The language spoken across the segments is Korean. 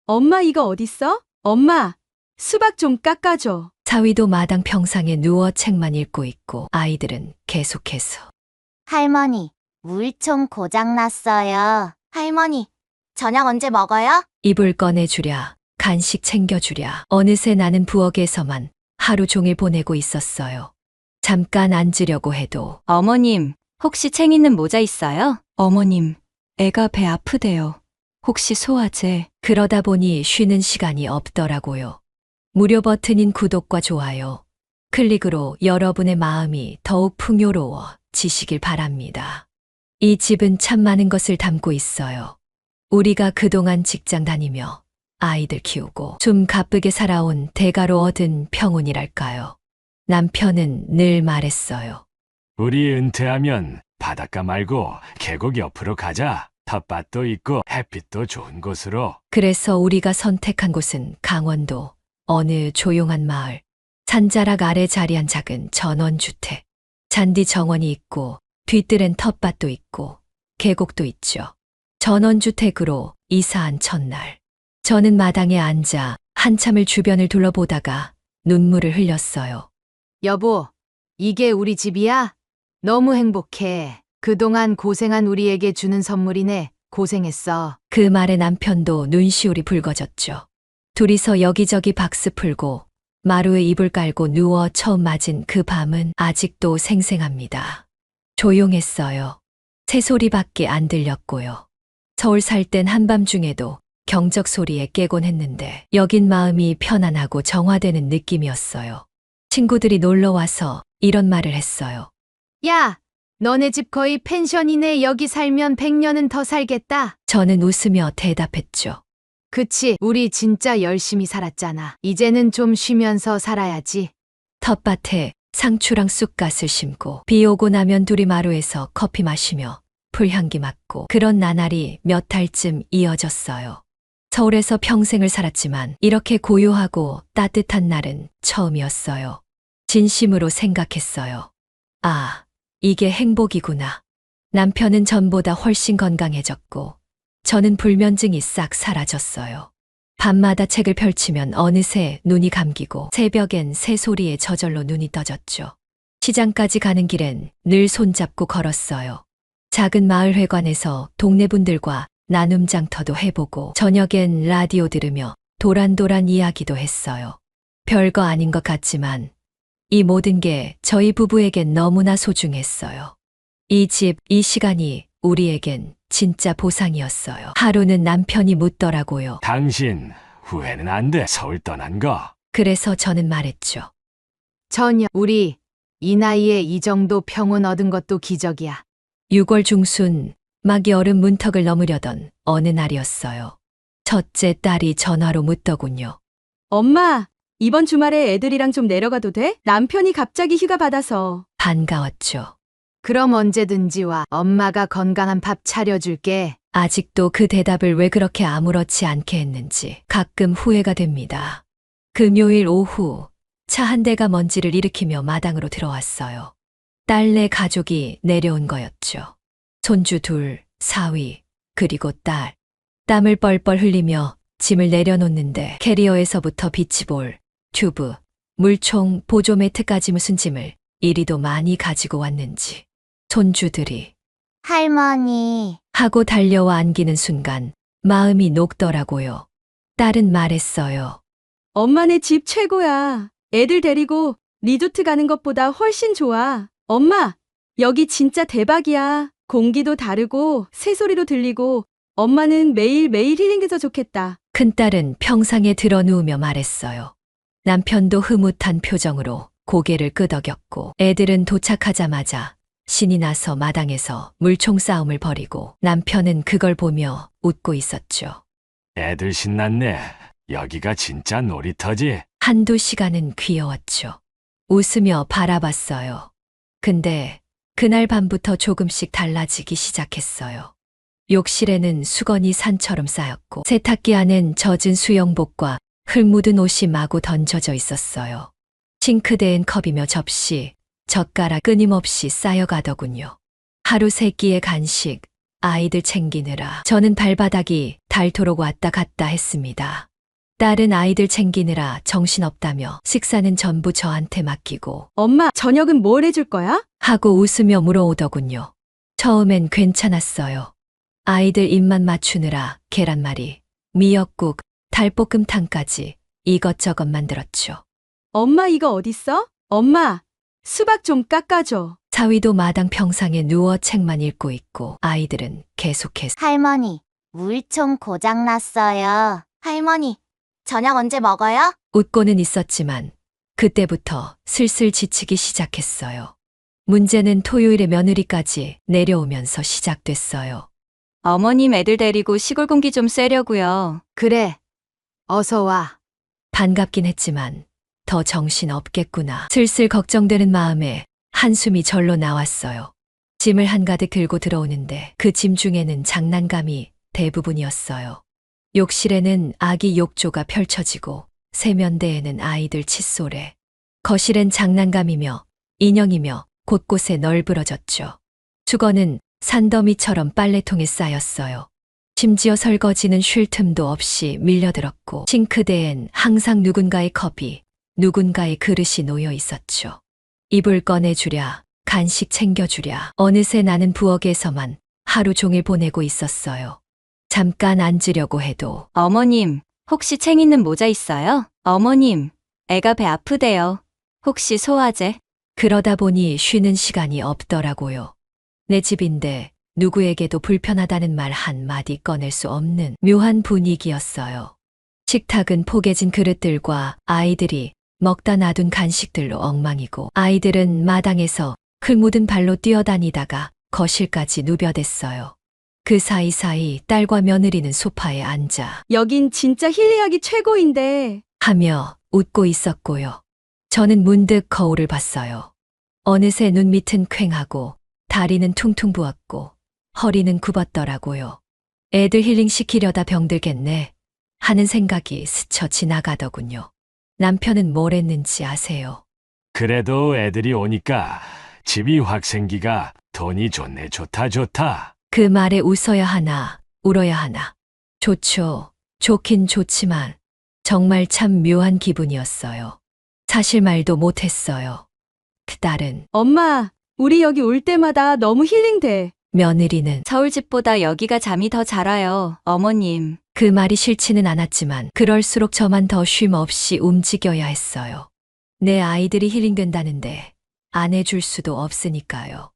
엄마 이거 어딨어? 엄마, 수박 좀 깎아줘. 사위도 마당 평상에 누워 책만 읽고 있고 아이들은 계속해서 할머니, 물총 고장났어요. 할머니, 저녁 언제 먹어요? 입을 꺼내주랴 간식 챙겨주랴 어느새 나는 부엌에서만 하루 종일 보내고 있었어요. 잠깐 앉으려고 해도 어머님, 혹시 챙 있는 모자 있어요? 어머님, 애가 배 아프대요. 혹시 소화제? 그러다 보니 쉬는 시간이 없더라고요. 무료 버튼인 구독과 좋아요, 클릭으로 여러분의 마음이 더욱 풍요로워지시길 바랍니다. 이 집은 참 많은 것을 담고 있어요. 우리가 그동안 직장 다니며 아이들 키우고 좀 가쁘게 살아온 대가로 얻은 평온이랄까요. 남편은 늘 말했어요. 우리 은퇴하면 바닷가 말고 계곡 옆으로 가자. 텃밭도 있고 햇빛도 좋은 곳으로. 그래서 우리가 선택한 곳은 강원도 어느 조용한 마을, 산자락 아래 자리한 작은 전원주택. 잔디 정원이 있고 뒤뜰엔 텃밭도 있고 계곡도 있죠. 전원주택으로 이사한 첫날, 저는 마당에 앉아 한참을 주변을 둘러보다가 눈물을 흘렸어요. 여보, 이게 우리 집이야? 너무 행복해. 그동안 고생한 우리에게 주는 선물이네. 고생했어. 그 말에 남편도 눈시울이 붉어졌죠. 둘이서 여기저기 박스 풀고 마루에 이불 깔고 누워 처음 맞은 그 밤은 아직도 생생합니다. 조용했어요. 새소리밖에 안 들렸고요. 서울 살 땐 한밤중에도 경적 소리에 깨곤 했는데 여긴 마음이 편안하고 정화되는 느낌이었어요. 친구들이 놀러와서 이런 말을 했어요. 야, 너네 집 거의 펜션이네. 여기 살면 100년은 더 살겠다. 저는 웃으며 대답했죠. 그치, 우리 진짜 열심히 살았잖아. 이제는 좀 쉬면서 살아야지. 텃밭에 상추랑 쑥갓을 심고 비 오고 나면 둘이 마루에서 커피 마시며 풀향기 맡고 그런 나날이 몇 달쯤 이어졌어요. 서울에서 평생을 살았지만 이렇게 고요하고 따뜻한 날은 처음이었어요. 진심으로 생각했어요. 아, 이게 행복이구나. 남편은 전보다 훨씬 건강해졌고 저는 불면증이 싹 사라졌어요. 밤마다 책을 펼치면 어느새 눈이 감기고 새벽엔 새소리에 저절로 눈이 떠졌죠. 시장까지 가는 길엔 늘 손잡고 걸었어요. 작은 마을 회관에서 동네 분들과 나눔 장터도 해보고 저녁엔 라디오 들으며 도란도란 이야기도 했어요. 별거 아닌 것 같지만 이 모든 게 저희 부부에겐 너무나 소중했어요. 이 집, 이 시간이 우리에겐 진짜 보상이었어요. 하루는 남편이 묻더라고요. 당신 후회는 안 돼. 서울 떠난 거. 그래서 저는 말했죠. 전혀, 우리 이 나이에 이 정도 평온 얻은 것도 기적이야. 6월 중순 막 여름 문턱을 넘으려던 어느 날이었어요. 첫째 딸이 전화로 묻더군요. 엄마, 이번 주말에 애들이랑 좀 내려가도 돼? 남편이 갑자기 휴가 받아서. 반가웠죠. 그럼 언제든지 와. 엄마가 건강한 밥 차려줄게. 아직도 그 대답을 왜 그렇게 아무렇지 않게 했는지 가끔 후회가 됩니다. 금요일 오후 차 한 대가 먼지를 일으키며 마당으로 들어왔어요. 딸네 가족이 내려온 거였죠. 손주 둘, 사위, 그리고 딸. 땀을 뻘뻘 흘리며 짐을 내려놓는데 캐리어에서부터 비치볼, 튜브, 물총, 보조 매트까지 무슨 짐을 이리도 많이 가지고 왔는지. 손주들이 할머니, 하고 달려와 안기는 순간 마음이 녹더라고요. 딸은 말했어요. 엄마네 집 최고야. 애들 데리고 리조트 가는 것보다 훨씬 좋아. 엄마, 여기 진짜 대박이야. 공기도 다르고 새소리도 들리고 엄마는 매일매일 힐링돼서 좋겠다. 큰딸은 평상에 드러 누우며 말했어요. 남편도 흐뭇한 표정으로 고개를 끄덕였고 애들은 도착하자마자 신이 나서 마당에서 물총 싸움을 벌이고 남편은 그걸 보며 웃고 있었죠. 애들 신났네. 여기가 진짜 놀이터지. 한두 시간은 귀여웠죠. 웃으며 바라봤어요. 근데 그날 밤부터 조금씩 달라지기 시작했어요. 욕실에는 수건이 산처럼 쌓였고 세탁기 안엔 젖은 수영복과 흙 묻은 옷이 마구 던져져 있었어요. 싱크대엔 컵이며 접시, 젓가락 끊임없이 쌓여가더군요. 하루 세 끼의 간식, 아이들 챙기느라 저는 발바닥이 닳도록 왔다 갔다 했습니다. 딸은 아이들 챙기느라 정신없다며 식사는 전부 저한테 맡기고 엄마, 저녁은 뭘 해줄 거야? 하고 웃으며 물어오더군요. 처음엔 괜찮았어요. 아이들 입맛 맞추느라 계란말이, 미역국, 달볶음탕까지 이것저것 만들었죠. 엄마, 이거 어딨어? 엄마, 수박 좀 깎아줘. 사위도 마당 평상에 누워 책만 읽고 있고 아이들은 계속해서 할머니, 물총 고장났어요. 할머니, 저녁 언제 먹어요? 웃고는 있었지만 그때부터 슬슬 지치기 시작했어요. 문제는 토요일에 며느리까지 내려오면서 시작됐어요. 어머님 애들 데리고 시골 공기 좀 쐬려고요. 그래. 어서 와. 반갑긴 했지만 더 정신 없겠구나. 슬슬 걱정되는 마음에 한숨이 절로 나왔어요. 짐을 한가득 들고 들어오는데 그 짐 중에는 장난감이 대부분이었어요. 욕실에는 아기 욕조가 펼쳐지고 세면대에는 아이들 칫솔에, 거실엔 장난감이며 인형이며 곳곳에 널브러졌죠. 수건은 산더미처럼 빨래통에 쌓였어요. 심지어 설거지는 쉴 틈도 없이 밀려들었고 싱크대엔 항상 누군가의 컵이, 누군가의 그릇이 놓여 있었죠. 이불 꺼내주랴, 간식 챙겨주랴. 어느새 나는 부엌에서만 하루 종일 보내고 있었어요. 잠깐 앉으려고 해도 어머님, 혹시 챙 있는 모자 있어요? 어머님, 애가 배 아프대요. 혹시 소화제? 그러다 보니 쉬는 시간이 없더라고요. 내 집인데 누구에게도 불편하다는 말 한마디 꺼낼 수 없는 묘한 분위기였어요. 식탁은 포개진 그릇들과 아이들이 먹다 놔둔 간식들로 엉망이고 아이들은 마당에서 흙 묻은 발로 뛰어다니다가 거실까지 누벼댔어요. 그 사이사이 딸과 며느리는 소파에 앉아 여긴 진짜 힐링하기 최고인데. 하며 웃고 있었고요. 저는 문득 거울을 봤어요. 어느새 눈 밑은 퀭하고 다리는 퉁퉁 부었고 허리는 굽었더라고요. 애들 힐링시키려다 병들겠네 하는 생각이 스쳐 지나가더군요. 남편은 뭘 했는지 아세요? 그래도 애들이 오니까 집이 확 생기가 돈이 좋네. 좋다 좋다. 그 말에 웃어야 하나 울어야 하나. 좋죠. 좋긴 좋지만 정말 참 묘한 기분이었어요. 사실 말도 못했어요. 그 딸은, 엄마, 우리 여기 올 때마다 너무 힐링돼. 며느리는 서울 집보다 여기가 잠이 더 잘 와요. 어머님. 그 말이 싫지는 않았지만 그럴수록 저만 더 쉼 없이 움직여야 했어요. 내 아이들이 힐링된다는데 안 해줄 수도 없으니까요.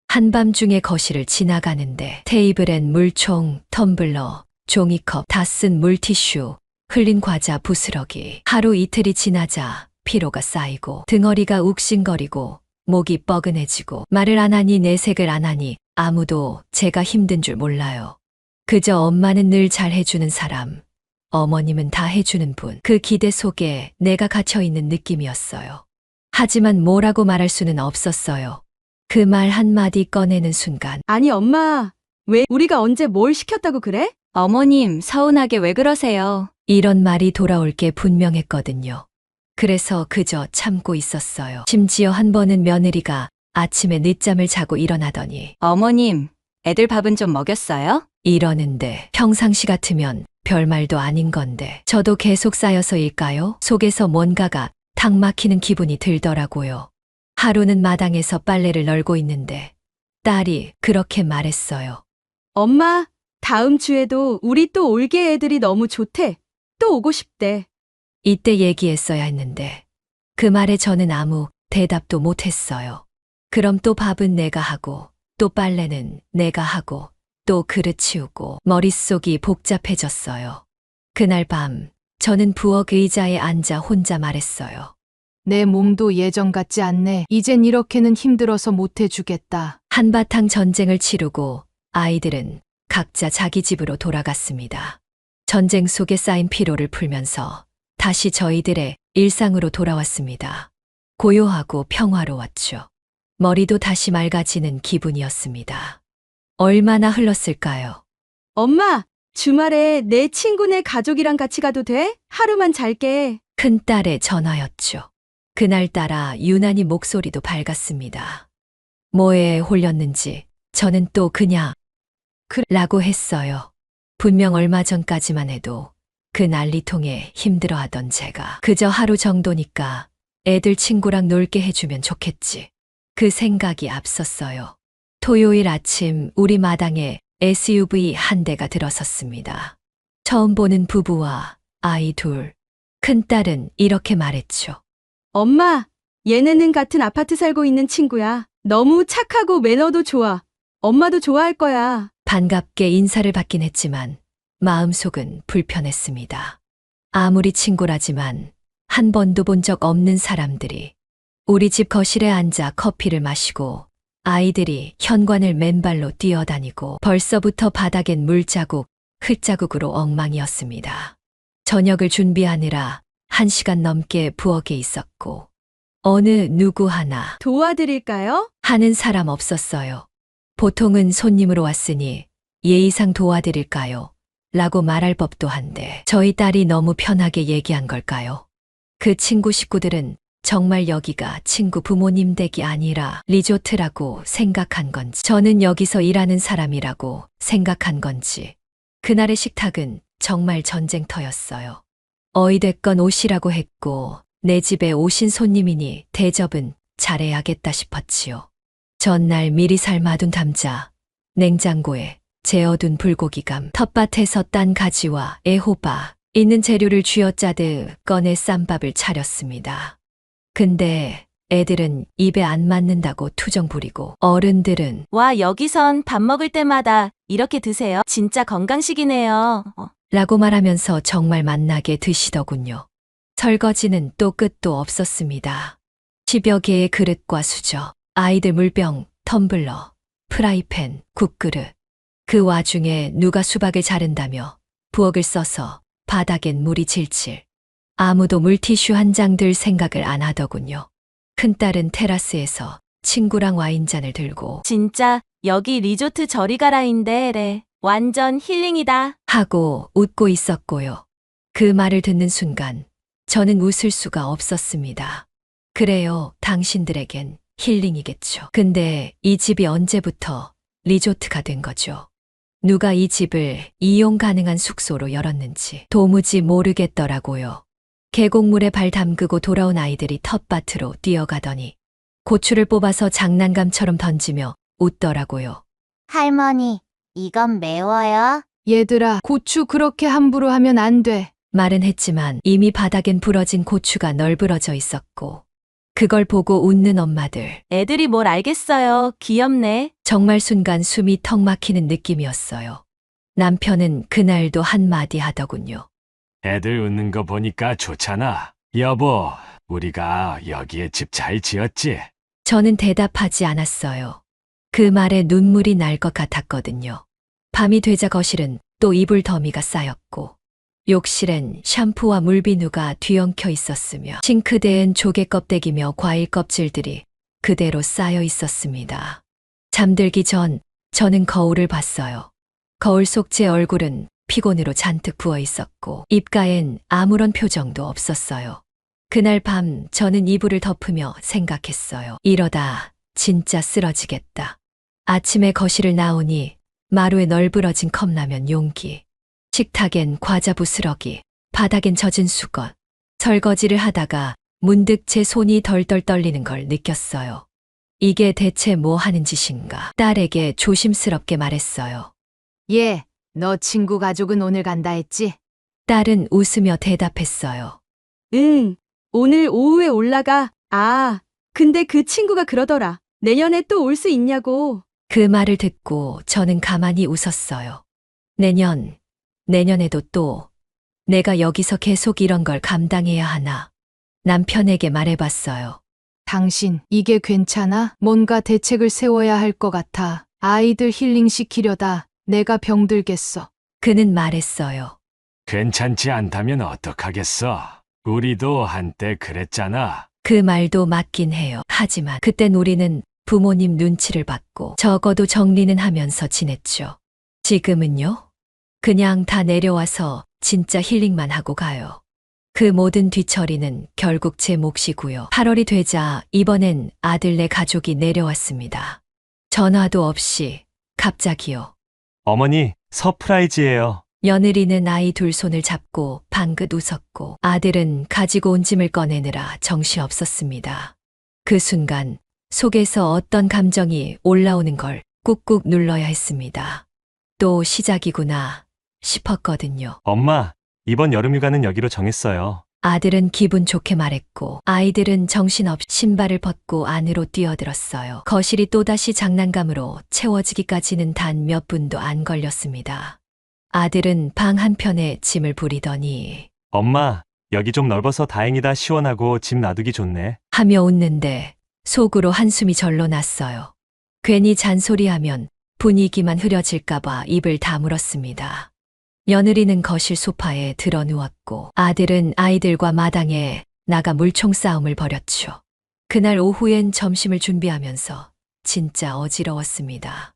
한밤중에 거실을 지나가는데 테이블엔 물총, 텀블러, 종이컵, 다 쓴 물티슈, 흘린 과자 부스러기. 하루 이틀이 지나자 피로가 쌓이고 등허리가 욱신거리고 목이 뻐근해지고 말을 안 하니 내색을 안 하니 아무도 제가 힘든 줄 몰라요. 그저 엄마는 늘 잘해주는 사람, 어머님은 다 해주는 분. 그 기대 속에 내가 갇혀있는 느낌이었어요. 하지만 뭐라고 말할 수는 없었어요. 그 말 한마디 꺼내는 순간 아니, 엄마, 왜 우리가 언제 뭘 시켰다고 그래? 어머님, 서운하게 왜 그러세요? 이런 말이 돌아올 게 분명했거든요. 그래서 그저 참고 있었어요. 심지어 한 번은 며느리가 아침에 늦잠을 자고 일어나더니 어머님, 애들 밥은 좀 먹였어요? 이러는데 평상시 같으면 별말도 아닌 건데 저도 계속 쌓여서일까요? 속에서 뭔가가 탁 막히는 기분이 들더라고요. 하루는 마당에서 빨래를 널고 있는데 딸이 그렇게 말했어요. 엄마, 다음 주에도 우리 또 올게. 애들이 너무 좋대. 또 오고 싶대. 이때 얘기했어야 했는데 그 말에 저는 아무 대답도 못했어요. 그럼 또 밥은 내가 하고 또 빨래는 내가 하고 또 그릇 치우고 머릿속이 복잡해졌어요. 그날 밤 저는 부엌 의자에 앉아 혼자 말했어요. 내 몸도 예전 같지 않네. 이젠 이렇게는 힘들어서 못 해주겠다. 한바탕 전쟁을 치르고 아이들은 각자 자기 집으로 돌아갔습니다. 전쟁 속에 쌓인 피로를 풀면서 다시 저희들의 일상으로 돌아왔습니다. 고요하고 평화로웠죠. 머리도 다시 맑아지는 기분이었습니다. 얼마나 흘렀을까요? 엄마, 주말에 내 친구네 가족이랑 같이 가도 돼? 하루만 잘게. 큰딸의 전화였죠. 그날따라 유난히 목소리도 밝았습니다. 뭐에 홀렸는지 저는 또 라고 했어요. 분명 얼마 전까지만 해도 그 난리통에 힘들어하던 제가 그저 하루 정도니까 애들 친구랑 놀게 해주면 좋겠지. 그 생각이 앞섰어요. 토요일 아침 우리 마당에 SUV 한 대가 들어섰습니다. 처음 보는 부부와 아이 둘. 큰딸은 이렇게 말했죠. 엄마, 얘네는 같은 아파트 살고 있는 친구야. 너무 착하고 매너도 좋아. 엄마도 좋아할 거야. 반갑게 인사를 받긴 했지만 마음속은 불편했습니다. 아무리 친구라지만 한 번도 본 적 없는 사람들이 우리 집 거실에 앉아 커피를 마시고 아이들이 현관을 맨발로 뛰어다니고 벌써부터 바닥엔 물자국, 흙자국으로 엉망이었습니다. 저녁을 준비하느라 1시간 넘게 부엌에 있었고 어느 누구 하나 도와드릴까요? 하는 사람 없었어요. 보통은 손님으로 왔으니 예의상 도와드릴까요? 라고 말할 법도 한데 저희 딸이 너무 편하게 얘기한 걸까요? 그 친구 식구들은 정말 여기가 친구 부모님 댁이 아니라 리조트라고 생각한 건지 저는 여기서 일하는 사람이라고 생각한 건지 그날의 식탁은 정말 전쟁터였어요. 어이됐건 오시라고 했고 내 집에 오신 손님이니 대접은 잘해야겠다 싶었지요. 전날 미리 삶아둔 감자, 냉장고에 재어둔 불고기감, 텃밭에서 딴 가지와 애호박, 있는 재료를 쥐어짜듯 꺼내 쌈밥을 차렸습니다. 근데 애들은 입에 안 맞는다고 투정 부리고 어른들은 와, 여기선 밥 먹을 때마다 이렇게 드세요. 진짜 건강식이네요. 라고 말하면서 정말 맛나게 드시더군요. 설거지는 또 끝도 없었습니다. 10여 개의 그릇과 수저, 아이들 물병, 텀블러, 프라이팬, 국그릇. 그 와중에 누가 수박을 자른다며 부엌을 써서 바닥엔 물이 질질. 아무도 물티슈 한 장 들 생각을 안 하더군요. 큰딸은 테라스에서 친구랑 와인잔을 들고 진짜 여기 리조트 저리 가라인데 완전 힐링이다. 하고 웃고 있었고요. 그 말을 듣는 순간 저는 웃을 수가 없었습니다. 그래요, 당신들에겐 힐링이겠죠. 근데 이 집이 언제부터 리조트가 된 거죠? 누가 이 집을 이용 가능한 숙소로 열었는지 도무지 모르겠더라고요. 계곡물에 발 담그고 돌아온 아이들이 텃밭으로 뛰어가더니 고추를 뽑아서 장난감처럼 던지며 웃더라고요. 할머니, 이건 매워요? 얘들아, 고추 그렇게 함부로 하면 안 돼. 말은 했지만 이미 바닥엔 부러진 고추가 널브러져 있었고 그걸 보고 웃는 엄마들. 애들이 뭘 알겠어요. 귀엽네. 정말 순간 숨이 턱 막히는 느낌이었어요. 남편은 그날도 한마디 하더군요. 애들 웃는 거 보니까 좋잖아. 여보, 우리가 여기에 집 잘 지었지? 저는 대답하지 않았어요. 그 말에 눈물이 날 것 같았거든요. 밤이 되자 거실은 또 이불 더미가 쌓였고 욕실엔 샴푸와 물비누가 뒤엉켜 있었으며 싱크대엔 조개 껍데기며 과일 껍질들이 그대로 쌓여 있었습니다. 잠들기 전 저는 거울을 봤어요. 거울 속 제 얼굴은 피곤으로 잔뜩 부어 있었고 입가엔 아무런 표정도 없었어요. 그날 밤 저는 이불을 덮으며 생각했어요. 이러다 진짜 쓰러지겠다. 아침에 거실을 나오니 마루에 널브러진 컵라면 용기, 식탁엔 과자 부스러기, 바닥엔 젖은 수건. 설거지를 하다가 문득 제 손이 덜덜 떨리는 걸 느꼈어요. 이게 대체 뭐 하는 짓인가? 딸에게 조심스럽게 말했어요. 얘, 너 친구 가족은 오늘 간다 했지? 딸은 웃으며 대답했어요. 응, 오늘 오후에 올라가. 아, 근데 그 친구가 그러더라. 내년에 또 올 수 있냐고. 그 말을 듣고 저는 가만히 웃었어요. 내년에도 또 내가 여기서 계속 이런 걸 감당해야 하나? 남편에게 말해봤어요. 당신, 이게 괜찮아? 뭔가 대책을 세워야 할 것 같아. 아이들 힐링시키려다 내가 병들겠어. 그는 말했어요. 괜찮지 않다면 어떡하겠어? 우리도 한때 그랬잖아. 그 말도 맞긴 해요. 하지만 그땐 우리는 부모님 눈치를 받고 적어도 정리는 하면서 지냈죠. 지금은요? 그냥 다 내려와서 진짜 힐링만 하고 가요. 그 모든 뒤처리는 결국 제 몫이고요. 8월이 되자 이번엔 아들네 가족이 내려왔습니다. 전화도 없이 갑자기요. 어머니, 서프라이즈예요. 며느리는 아이 둘 손을 잡고 방긋 웃었고 아들은 가지고 온 짐을 꺼내느라 정신없었습니다. 그 순간 속에서 어떤 감정이 올라오는 걸 꾹꾹 눌러야 했습니다. 또 시작이구나 싶었거든요. 엄마, 이번 여름휴가는 여기로 정했어요. 아들은 기분 좋게 말했고 아이들은 정신없이 신발을 벗고 안으로 뛰어들었어요. 거실이 또다시 장난감으로 채워지기까지는 단 몇 분도 안 걸렸습니다. 아들은 방 한편에 짐을 부리더니 엄마, 여기 좀 넓어서 다행이다. 시원하고 짐 놔두기 좋네. 하며 웃는데 속으로 한숨이 절로 났어요. 괜히 잔소리하면 분위기만 흐려질까봐 입을 다물었습니다. 며느리는 거실 소파에 드러 누웠고 아들은 아이들과 마당에 나가 물총 싸움을 벌였죠. 그날 오후엔 점심을 준비하면서 진짜 어지러웠습니다.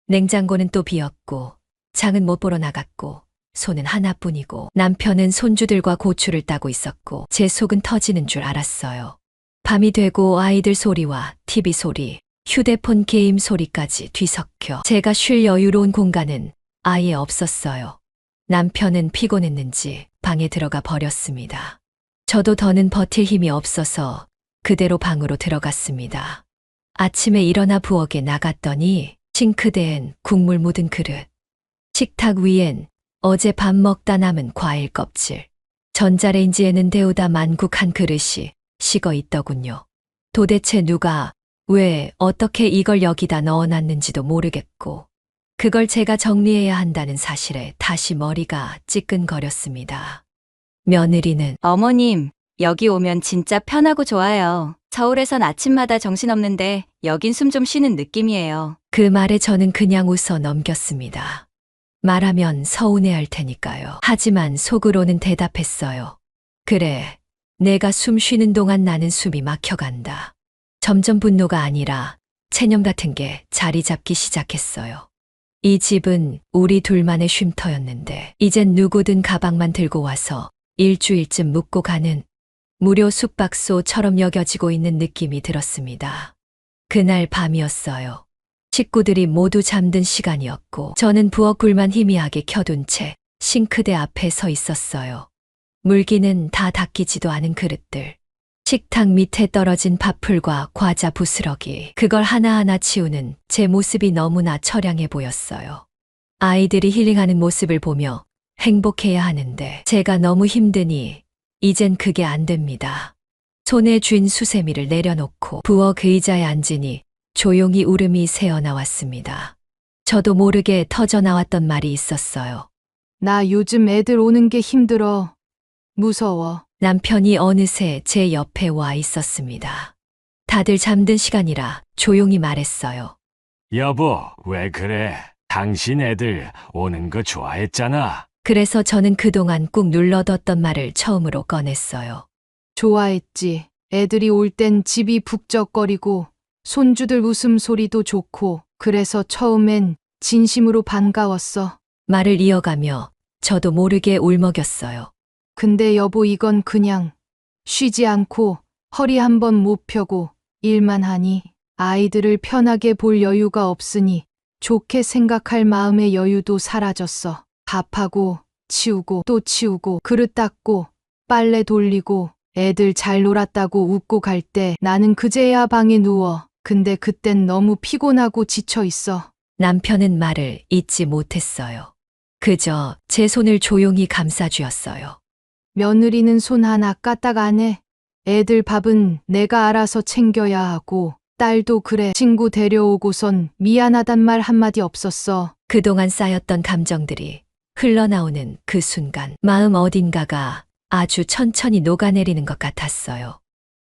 냉장고는 또 비었고 장은 못 보러 나갔고 손은 하나뿐이고 남편은 손주들과 고추를 따고 있었고 제 속은 터지는 줄 알았어요. 밤이 되고 아이들 소리와 TV 소리, 휴대폰 게임 소리까지 뒤섞여 제가 쉴 여유로운 공간은 아예 없었어요. 남편은 피곤했는지 방에 들어가 버렸습니다. 저도 더는 버틸 힘이 없어서 그대로 방으로 들어갔습니다. 아침에 일어나 부엌에 나갔더니 싱크대엔 국물 묻은 그릇, 식탁 위엔 어제 밥 먹다 남은 과일 껍질, 전자레인지에는 데우다 만국한 그릇이 식어 있더군요. 도대체 누가, 왜, 어떻게 이걸 여기다 넣어놨는지도 모르겠고 그걸 제가 정리해야 한다는 사실에 다시 머리가 찌끈거렸습니다. 며느리는 어머님, 여기 오면 진짜 편하고 좋아요. 서울에선 아침마다 정신없는데 여긴 숨 좀 쉬는 느낌이에요. 그 말에 저는 그냥 웃어 넘겼습니다. 말하면 서운해할 테니까요. 하지만 속으로는 대답했어요. 그래, 내가 숨 쉬는 동안 나는 숨이 막혀간다. 점점 분노가 아니라 체념 같은 게 자리 잡기 시작했어요. 이 집은 우리 둘만의 쉼터였는데 이젠 누구든 가방만 들고 와서 일주일쯤 묵고 가는 무료 숙박소처럼 여겨지고 있는 느낌이 들었습니다. 그날 밤이었어요. 식구들이 모두 잠든 시간이었고 저는 부엌 불만 희미하게 켜둔 채 싱크대 앞에 서 있었어요. 물기는 다 닦이지도 않은 그릇들, 식탁 밑에 떨어진 밥풀과 과자 부스러기, 그걸 하나하나 치우는 제 모습이 너무나 처량해 보였어요. 아이들이 힐링하는 모습을 보며 행복해야 하는데 제가 너무 힘드니 이젠 그게 안 됩니다. 손에 쥔 수세미를 내려놓고 부엌 의자에 앉으니 조용히 울음이 새어나왔습니다. 저도 모르게 터져나왔던 말이 있었어요. 나 요즘 애들 오는 게 힘들어. 무서워. 남편이 어느새 제 옆에 와 있었습니다. 다들 잠든 시간이라 조용히 말했어요. 여보, 왜 그래? 당신 애들 오는 거 좋아했잖아. 그래서 저는 그동안 꾹 눌러뒀던 말을 처음으로 꺼냈어요. 좋아했지. 애들이 올 땐 집이 북적거리고 손주들 웃음소리도 좋고 그래서 처음엔 진심으로 반가웠어. 말을 이어가며 저도 모르게 울먹였어요. 근데 여보 이건 그냥 쉬지 않고 허리 한번 못 펴고 일만 하니 아이들을 편하게 볼 여유가 없으니 좋게 생각할 마음의 여유도 사라졌어. 밥하고 치우고 또 치우고 그릇 닦고 빨래 돌리고 애들 잘 놀았다고 웃고 갈 때 나는 그제야 방에 누워. 근데 그땐 너무 피곤하고 지쳐 있어. 남편은 말을 잇지 못했어요. 그저 제 손을 조용히 감싸주었어요. 며느리는 손 하나 까딱 안 해. 애들 밥은 내가 알아서 챙겨야 하고 딸도 그래. 친구 데려오고선 미안하단 말 한마디 없었어. 그동안 쌓였던 감정들이 흘러나오는 그 순간 마음 어딘가가 아주 천천히 녹아내리는 것 같았어요.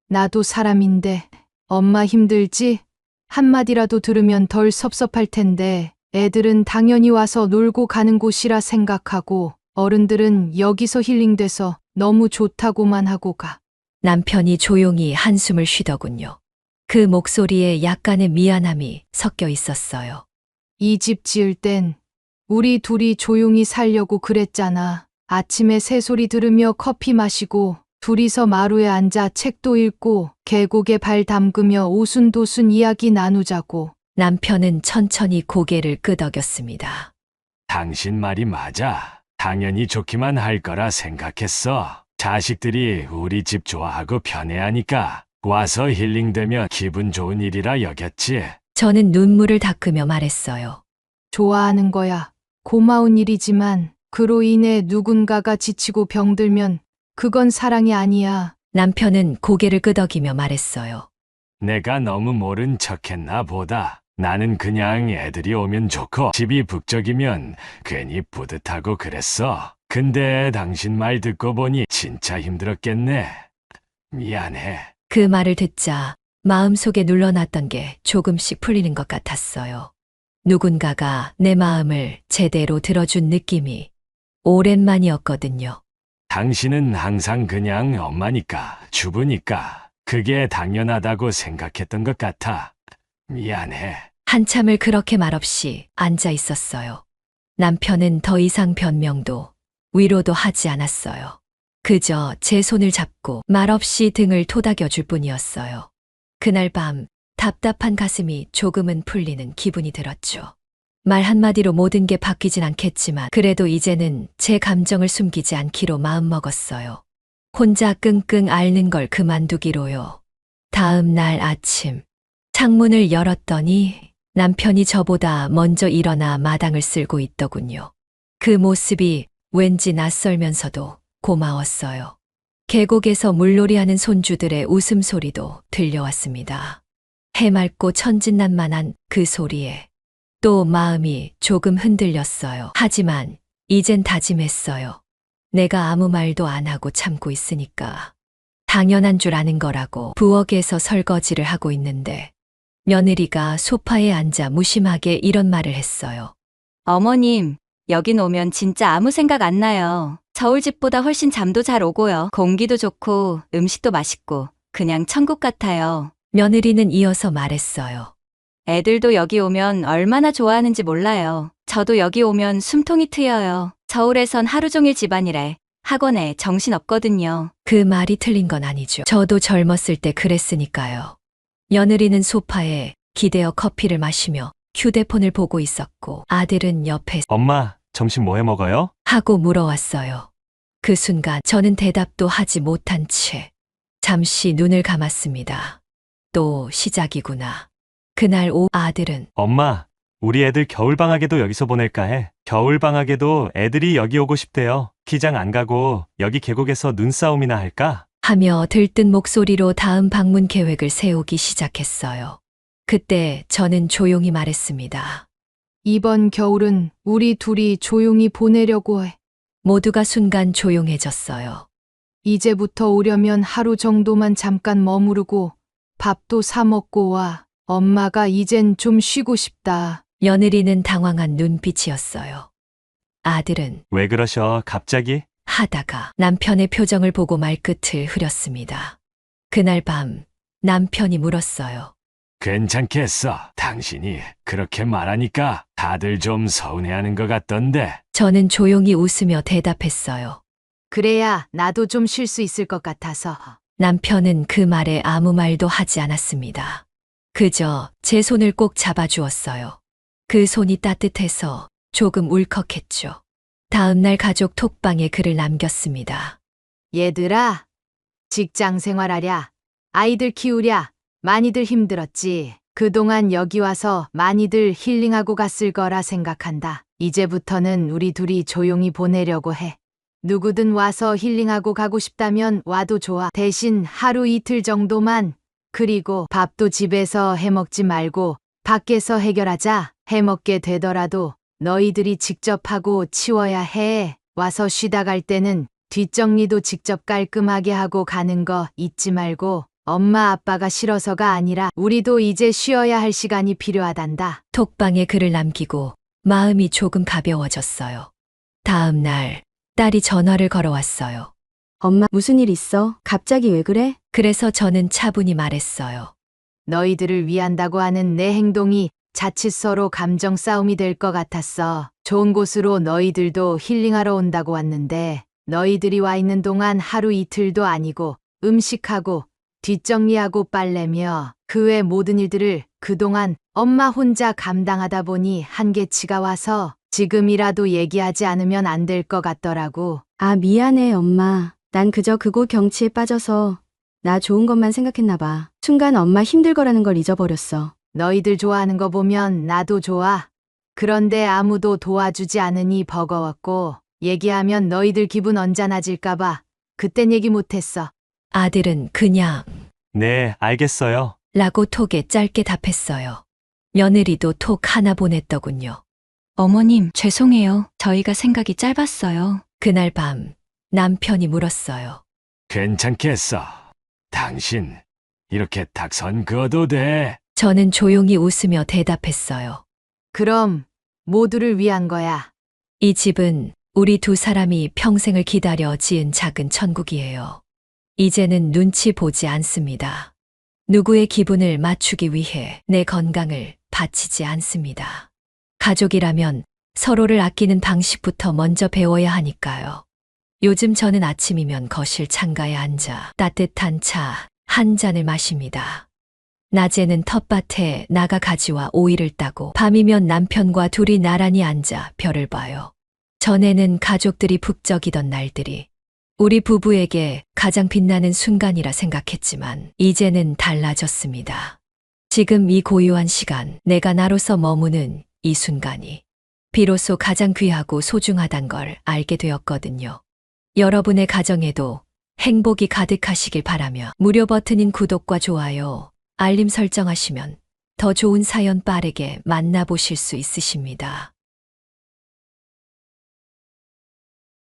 나도 사람인데 엄마 힘들지? 한마디라도 들으면 덜 섭섭할 텐데 애들은 당연히 와서 놀고 가는 곳이라 생각하고 어른들은 여기서 힐링돼서 너무 좋다고만 하고 가. 남편이 조용히 한숨을 쉬더군요. 그 목소리에 약간의 미안함이 섞여 있었어요. 이 집 지을 땐 우리 둘이 조용히 살려고 그랬잖아. 아침에 새소리 들으며 커피 마시고 둘이서 마루에 앉아 책도 읽고 계곡에 발 담그며 오순도순 이야기 나누자고. 남편은 천천히 고개를 끄덕였습니다. 당신 말이 맞아. 당연히 좋기만 할 거라 생각했어. 자식들이 우리 집 좋아하고 편해하니까 와서 힐링되면 기분 좋은 일이라 여겼지. 저는 눈물을 닦으며 말했어요. 좋아하는 거야. 고마운 일이지만 그로 인해 누군가가 지치고 병들면 그건 사랑이 아니야. 남편은 고개를 끄덕이며 말했어요. 내가 너무 모른 척했나 보다. 나는 그냥 애들이 오면 좋고 집이 북적이면 괜히 뿌듯하고 그랬어. 근데 당신 말 듣고 보니 진짜 힘들었겠네. 미안해. 그 말을 듣자 마음속에 눌러놨던 게 조금씩 풀리는 것 같았어요. 누군가가 내 마음을 제대로 들어준 느낌이 오랜만이었거든요. 당신은 항상 그냥 엄마니까, 주부니까 그게 당연하다고 생각했던 것 같아. 미안해. 한참을 그렇게 말없이 앉아 있었어요. 남편은 더 이상 변명도 위로도 하지 않았어요. 그저 제 손을 잡고 말없이 등을 토닥여줄 뿐이었어요. 그날 밤 답답한 가슴이 조금은 풀리는 기분이 들었죠. 말 한마디로 모든 게 바뀌진 않겠지만 그래도 이제는 제 감정을 숨기지 않기로 마음먹었어요. 혼자 끙끙 앓는 걸 그만두기로요. 다음 날 아침 창문을 열었더니 남편이 저보다 먼저 일어나 마당을 쓸고 있더군요. 그 모습이 왠지 낯설면서도 고마웠어요. 계곡에서 물놀이하는 손주들의 웃음소리도 들려왔습니다. 해맑고 천진난만한 그 소리에 또 마음이 조금 흔들렸어요. 하지만 이젠 다짐했어요. 내가 아무 말도 안 하고 참고 있으니까. 당연한 줄 아는 거라고 부엌에서 설거지를 하고 있는데 며느리가 소파에 앉아 무심하게 이런 말을 했어요. 어머님, 여긴 오면 진짜 아무 생각 안 나요. 서울 집보다 훨씬 잠도 잘 오고요. 공기도 좋고 음식도 맛있고 그냥 천국 같아요. 며느리는 이어서 말했어요. 애들도 여기 오면 얼마나 좋아하는지 몰라요. 저도 여기 오면 숨통이 트여요. 서울에선 하루 종일 집안일에 학원에 정신 없거든요. 그 말이 틀린 건 아니죠. 저도 젊었을 때 그랬으니까요. 며느리는 소파에 기대어 커피를 마시며 휴대폰을 보고 있었고 아들은 옆에 엄마, 점심 뭐 해 먹어요? 하고 물어왔어요. 그 순간 저는 대답도 하지 못한 채 잠시 눈을 감았습니다. 또 시작이구나. 그날 오후 아들은 엄마, 우리 애들 겨울방학에도 여기서 보낼까 해. 겨울방학에도 애들이 여기 오고 싶대요. 기장 안 가고 여기 계곡에서 눈싸움이나 할까? 하며 들뜬 목소리로 다음 방문 계획을 세우기 시작했어요. 그때 저는 조용히 말했습니다. 이번 겨울은 우리 둘이 조용히 보내려고 해. 모두가 순간 조용해졌어요. 이제부터 오려면 하루 정도만 잠깐 머무르고 밥도 사 먹고 와. 엄마가 이젠 좀 쉬고 싶다. 며느리는 당황한 눈빛이었어요. 아들은 왜 그러셔, 갑자기? 하다가 남편의 표정을 보고 말끝을 흐렸습니다. 그날 밤 남편이 물었어요. 괜찮겠어. 당신이 그렇게 말하니까 다들 좀 서운해하는 것 같던데. 저는 조용히 웃으며 대답했어요. 그래야 나도 좀 쉴 수 있을 것 같아서. 남편은 그 말에 아무 말도 하지 않았습니다. 그저 제 손을 꼭 잡아주었어요. 그 손이 따뜻해서 조금 울컥했죠. 다음 날 가족 톡방에 글을 남겼습니다. 얘들아, 직장 생활하랴, 아이들 키우랴, 많이들 힘들었지. 그동안 여기 와서 많이들 힐링하고 갔을 거라 생각한다. 이제부터는 우리 둘이 조용히 보내려고 해. 누구든 와서 힐링하고 가고 싶다면 와도 좋아. 대신 하루 이틀 정도만. 그리고 밥도 집에서 해먹지 말고 밖에서 해결하자. 해먹게 되더라도 너희들이 직접 하고 치워야 해. 와서 쉬다 갈 때는 뒷정리도 직접 깔끔하게 하고 가는 거 잊지 말고. 엄마 아빠가 싫어서가 아니라 우리도 이제 쉬어야 할 시간이 필요하단다. 톡방에 글을 남기고 마음이 조금 가벼워졌어요. 다음 날 딸이 전화를 걸어왔어요. 엄마, 무슨 일 있어? 갑자기 왜 그래? 그래서 저는 차분히 말했어요. 너희들을 위한다고 하는 내 행동이 자칫 서로 감정 싸움이 될 것 같았어. 좋은 곳으로 너희들도 힐링하러 온다고 왔는데 너희들이 와 있는 동안 하루 이틀도 아니고 음식하고 뒷정리하고 빨래며 그 외 모든 일들을 그동안 엄마 혼자 감당하다 보니 한계치가 와서 지금이라도 얘기하지 않으면 안 될 것 같더라고. 아, 미안해, 엄마. 난 그저 그곳 경치에 빠져서 나 좋은 것만 생각했나 봐. 순간 엄마 힘들 거라는 걸 잊어버렸어. 너희들 좋아하는 거 보면 나도 좋아. 그런데 아무도 도와주지 않으니 버거웠고, 얘기하면 너희들 기분 언짢아질까봐 그땐 얘기 못했어. 아들은 그냥 네, 알겠어요. 라고 톡에 짧게 답했어요. 며느리도 톡 하나 보냈더군요. 어머님, 죄송해요. 저희가 생각이 짧았어요. 그날 밤 남편이 물었어요. 괜찮겠어. 당신 이렇게 딱 선 그어도 돼. 저는 조용히 웃으며 대답했어요. 그럼 모두를 위한 거야. 이 집은 우리 두 사람이 평생을 기다려 지은 작은 천국이에요. 이제는 눈치 보지 않습니다. 누구의 기분을 맞추기 위해 내 건강을 바치지 않습니다. 가족이라면 서로를 아끼는 방식부터 먼저 배워야 하니까요. 요즘 저는 아침이면 거실 창가에 앉아 따뜻한 차 한 잔을 마십니다. 낮에는 텃밭에 나가 가지와 오이를 따고 밤이면 남편과 둘이 나란히 앉아 별을 봐요. 전에는 가족들이 북적이던 날들이 우리 부부에게 가장 빛나는 순간이라 생각했지만 이제는 달라졌습니다. 지금 이 고요한 시간, 내가 나로서 머무는 이 순간이 비로소 가장 귀하고 소중하단 걸 알게 되었거든요. 여러분의 가정에도 행복이 가득하시길 바라며 무료 버튼인 구독과 좋아요, 알림 설정하시면 더 좋은 사연 빠르게 만나보실 수 있으십니다.